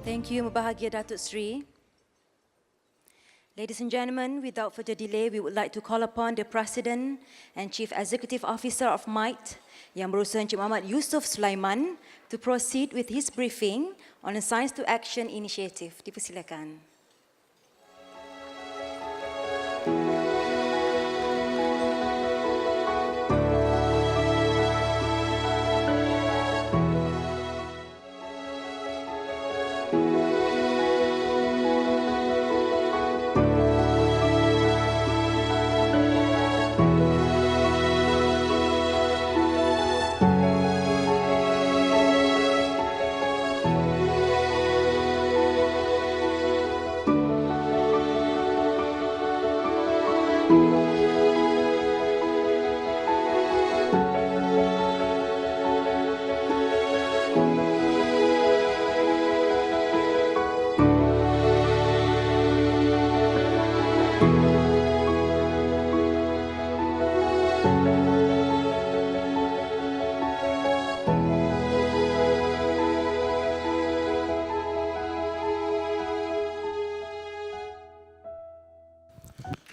Thank you, Mubahagia Datuk Sri. Ladies and gentlemen, without further delay, we would like to call upon the President and Chief Executive Officer of MITE, Yang Berusaha Encik Muhammad Yusof Sulaiman, to proceed with his briefing on the Science to Action Initiative. Dipersilakan.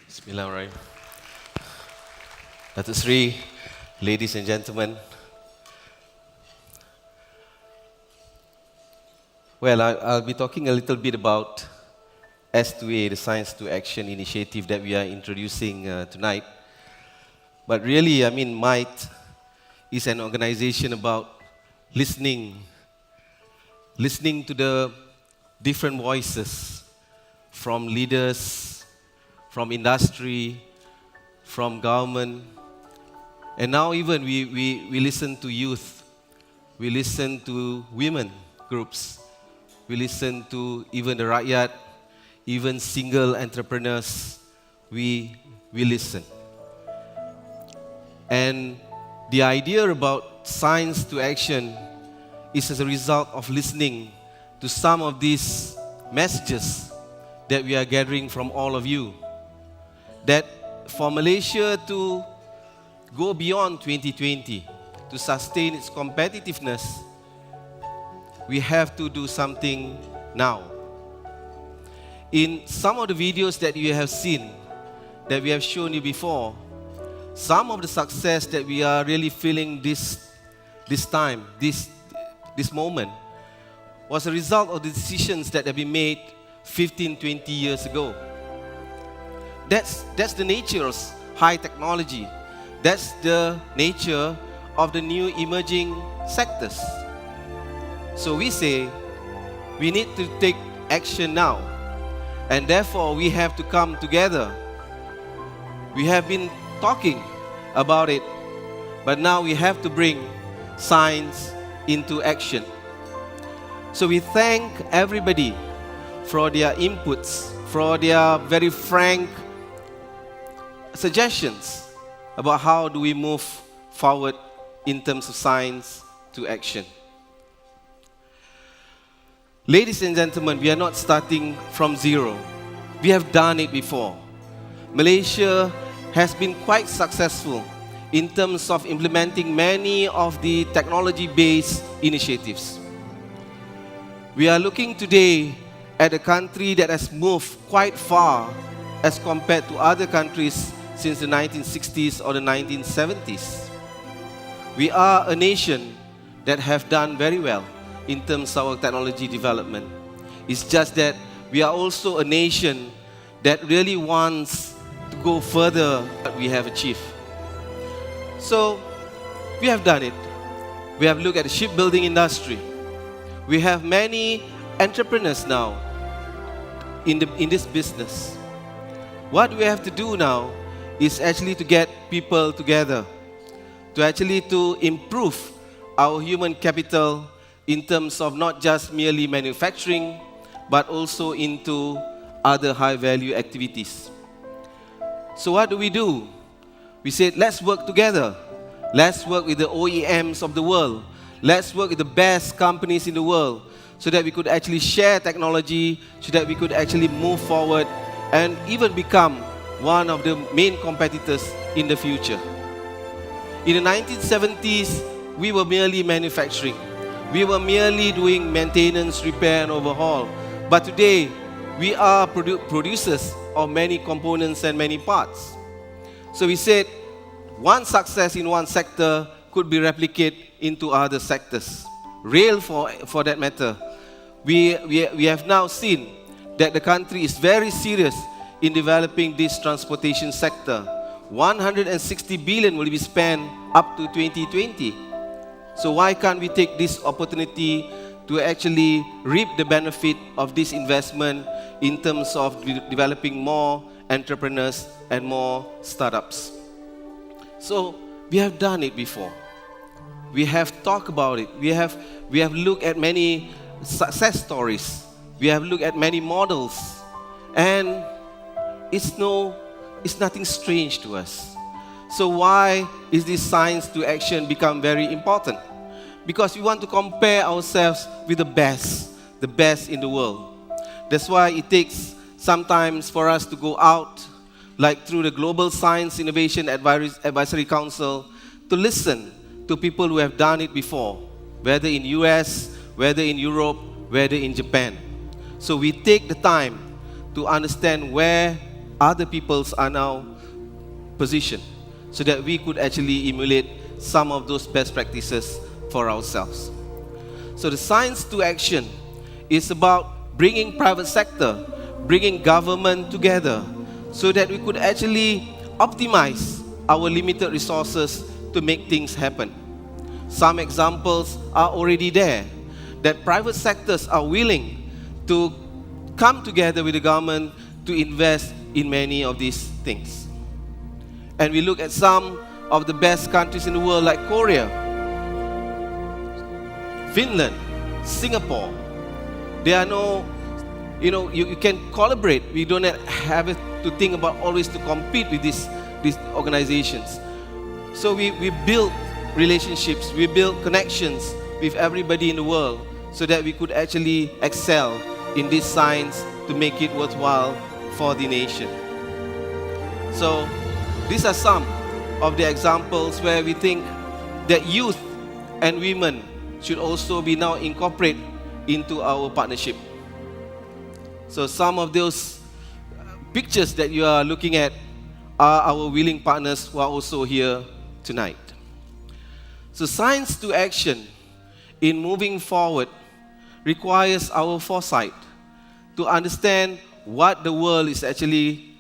Bismillahirrahmanirrahim. Datuk Sri, ladies and gentlemen. Well, I'll be talking a little bit about S2A, the Science to Action initiative that we are introducing tonight. But really, MITE is an organization about listening to the different voices from leaders, from industry, from government, and now even we listen to youth, we listen to women groups, we listen to even the rakyat, even single entrepreneurs, we listen. And the idea about science to action is as a result of listening to some of these messages that we are gathering from all of you. That for Malaysia to go beyond 2020, to sustain its competitiveness, we have to do something now. In some of the videos that you have seen, that we have shown you before, some of the success that we are really feeling this moment, was a result of the decisions that have been made 15, 20 years ago. That's the nature of high technology. That's the nature of the new emerging sectors. So we say we need to take action now, and therefore we have to come together. We have been talking about it, but now we have to bring science into action. So we thank everybody for their inputs, for their very frank suggestions about how do we move forward in terms of science to action. Ladies and gentlemen, we are not starting from zero. We have done it before. Malaysia has been quite successful in terms of implementing many of the technology-based initiatives. We are looking today at a country that has moved quite far as compared to other countries since the 1960s or the 1970s. We are a nation that have done very well in terms of our technology development. It's just that we are also a nation that really wants to go further than what we have achieved. So, we have done it. We have looked at the shipbuilding industry. We have many entrepreneurs now in this business. What we have to do now is actually to get people together, to improve our human capital in terms of not just merely manufacturing, but also into other high-value activities. So what do? We said, let's work together. Let's work with the OEMs of the world. Let's work with the best companies in the world so that we could actually share technology, so that we could actually move forward and even become one of the main competitors in the future. In the 1970s, we were merely manufacturing. we were merely doing maintenance, repair, and overhaul. But today, we are producers of many components and many parts. So we said, one success in one sector could be replicated into other sectors. Rail, for that matter, we have now seen that the country is very serious in developing this transportation sector. 160 billion will be spent up to 2020. So why can't we take this opportunity to actually reap the benefit of this investment in terms of developing more entrepreneurs and more startups? So we have done it before. We have talked about it. We have looked at many success stories. We have looked at many models, and it's nothing strange to us. So why is this science to action become very important? Because we want to compare ourselves with the best in the world. That's why it takes sometimes for us to go out, like through the Global Science Innovation Advisory Council, to listen to people who have done it before, whether in US, whether in Europe, whether in Japan. So we take the time to understand where other peoples are now positioned, so that we could actually emulate some of those best practices for ourselves. So the science to action is about bringing private sector, bringing government together, so that we could actually optimize our limited resources to make things happen. Some examples are already there, that private sectors are willing to come together with the government to invest in many of these things. And we look at some of the best countries in the world, like Korea, Finland, Singapore. There are no, you can collaborate. We don't have to think about always to compete with these organizations. So we build relationships, we build connections with everybody in the world, so that we could actually excel in this science to make it worthwhile for the nation. So these are some of the examples where we think that youth and women should also be now incorporated into our partnership. So some of those pictures that you are looking at are our willing partners who are also here tonight. So science to action in moving forward requires our foresight to understand what the world is actually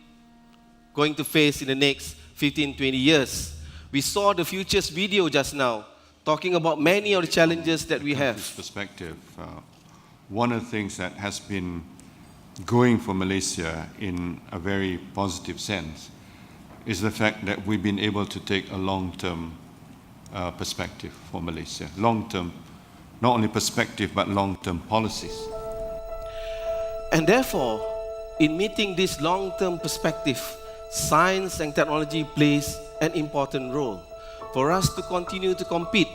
going to face in the next 15, 20 years. We saw the Futures video just now, talking about many of the challenges that we have. From this perspective, one of the things that has been going for Malaysia in a very positive sense is the fact that we've been able to take a long-term perspective for Malaysia. Long-term, not only perspective, but long-term policies. And therefore, in meeting this long-term perspective, science and technology plays an important role. For us to continue to compete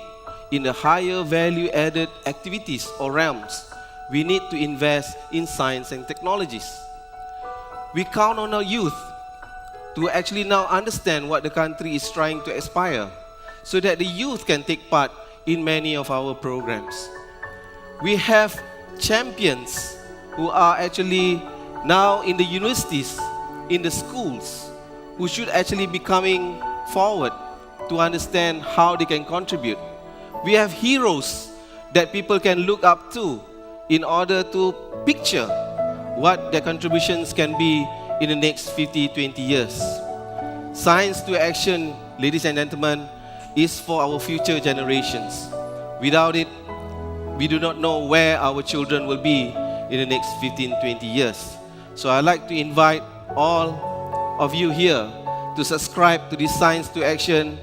in the higher value-added activities or realms, we need to invest in science and technologies. We count on our youth to actually now understand what the country is trying to aspire, so that the youth can take part in many of our programs. We have champions who are actually now in the universities, in the schools, who should actually be coming forward to understand how they can contribute. We have heroes that people can look up to in order to picture what their contributions can be in the next 50, 20 years. Science to action, ladies and gentlemen, is for our future generations. Without it, we do not know where our children will be in the next 15, 20 years. So I'd like to invite all of you here to subscribe to this Science to Action,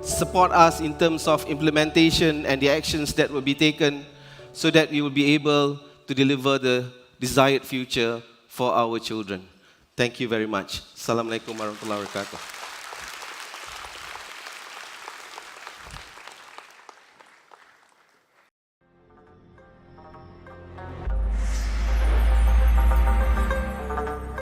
support us in terms of implementation and the actions that will be taken, so that we will be able to deliver the desired future for our children. Thank you very much. Assalamualaikum warahmatullahi wabarakatuh.